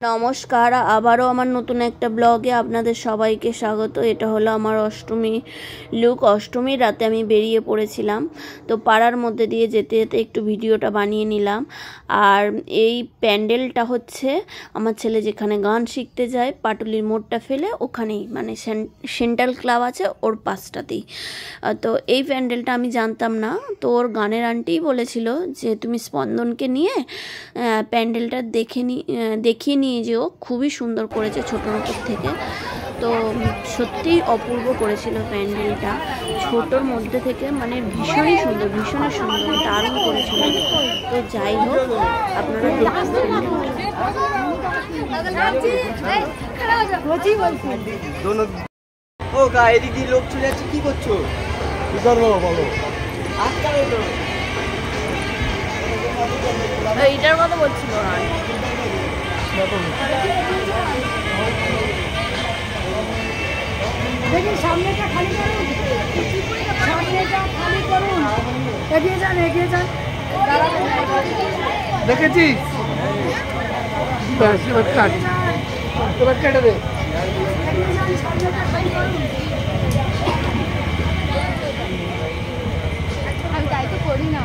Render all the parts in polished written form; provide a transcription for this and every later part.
নমস্কার, আবারও আমার নতুন একটা ব্লগে আপনাদের সবাইকে স্বাগত। এটা হলো আমার অষ্টমী লুক। অষ্টমীর রাতে আমি বেরিয়ে পড়েছিলাম, তো পাড়ার মধ্যে দিয়ে যেতে যেতে একটু ভিডিওটা বানিয়ে নিলাম। আর এই প্যান্ডেলটা হচ্ছে আমার ছেলে যেখানে গান শিখতে যায়, পাটুলির মোড়টা ফেলে ওখানেই, মানে সেন্ট্রাল ক্লাব আছে ওর পাশটাতেই। তো এই প্যান্ডেলটা আমি জানতাম না, তো ওর গানের আন্টিই বলেছিল যে তুমি স্পন্দনকে নিয়ে প্যান্ডেলটা দেখিয়ে নিয়ে যেও, খুবই সুন্দর করেছে ছোটোর উপর থেকে। তো সত্যিই অপূর্ব করেছিল প্যান্ডেলটা, ছোটোর মধ্যে থেকে মানে ভীষণই সুন্দর, ভীষণই সুন্দর, দারুণ করেছিল। তো যাই হোক, আপনারা দেখুন প্যান্ডেলটা। ও গা এদিকে লোক চলে যাচ্ছে, কি করছো? কি করবো বলো? এইটার কথা বলছিল দেখুন, সামনেটা খালি করুন, সামনেটা খালি করুন, এগিয়ে যান, এগিয়ে যান। দেখেছিস? এবার কাট, এবার কেটে দে। আমি তাই তো করি না।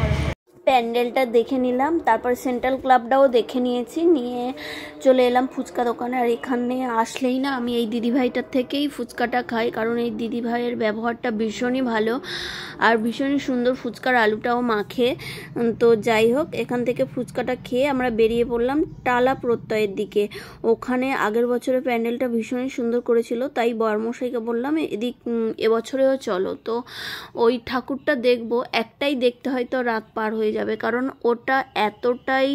প্যান্ডেলটা দেখে নিলাম, তারপর সেন্ট্রাল ক্লাবটাও দেখে নিয়েছি, নিয়ে চলে এলাম ফুচকা দোকানে। আর এখানে আসলেই না আমি এই দিদিভাইটার থেকেই ফুচকাটা খাই, কারণ এই দিদিভাইয়ের ব্যবহারটা ভীষণই ভালো আর ভীষণই সুন্দর, ফুচকার আলুটাও মাখে। তো যাই হোক, এখান থেকে ফুচকাটা খেয়ে আমরা বেরিয়ে পড়লাম টালা প্রত্যয়ের দিকে। ওখানে আগের বছরের প্যান্ডেলটা ভীষণই সুন্দর করেছিল, তাই বরমশাইকে বললাম এবছরেও চলো। তো ওই ঠাকুরটা দেখবো, একটাই দেখতে হয়তো রাত পার হয়ে যাবে, কারণ ওটা এতটাই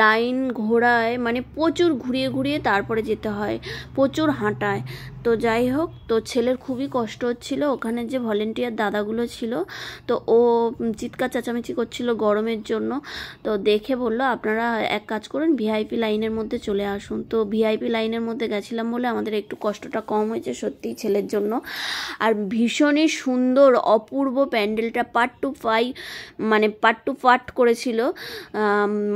লাইন ঘোরায়, মানে প্রচুর ঘুরিয়ে ঘুরিয়ে তারপরে যেতে হয়, প্রচুর হাঁটায়। তো যাই হোক, তো ছেলের খুবই কষ্ট হচ্ছিল। ওখানে যে ভলেন্টিয়ার দাদাগুলো ছিল, তো ও চিৎকার চেঁচামেচি করছিল গরমের জন্য। তো দেখে বলল আপনারা এক কাজ করুন, ভিআইপি লাইনের মধ্যে চলে আসুন। তো ভিআইপি লাইনের মধ্যে গেছিলাম বলে আমাদের একটু কষ্টটা কম হয়েছে সত্যিই ছেলের জন্য। আর ভীষণই সুন্দর অপূর্ব প্যান্ডেলটা, পার্ট টু পার্ট করেছিল,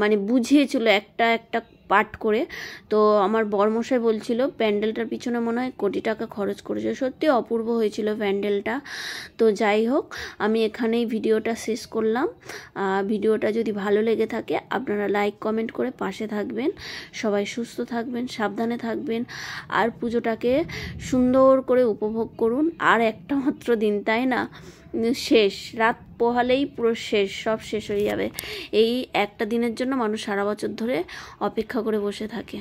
মানে বুঝিয়েছিল একটা একটা পাঠ করে। তো আমার বরমশাই বলছিল প্যান্ডেলটার পিছনে মনে হয় কোটি টাকা খরচ করেছে, সত্যি অপূর্ব হয়েছিল প্যান্ডেলটা। তো যাই হোক, আমি এখানেই ভিডিওটা শেষ করলাম। ভিডিওটা যদি ভালো লেগে থাকে আপনারা লাইক কমেন্ট করে পাশে থাকবেন। সবাই সুস্থ থাকবেন, সাবধানে থাকবেন, আর পুজোটাকে সুন্দর করে উপভোগ করুন। আর একটা মাত্র দিন, তাই না? শেষ, রাত পোহালেই পুরো শেষ, সব শেষ হয়ে যাবে। এই একটা দিনের জন্য মানুষ সারা বছর ধরে অপেক্ষা করে বসে থাকে।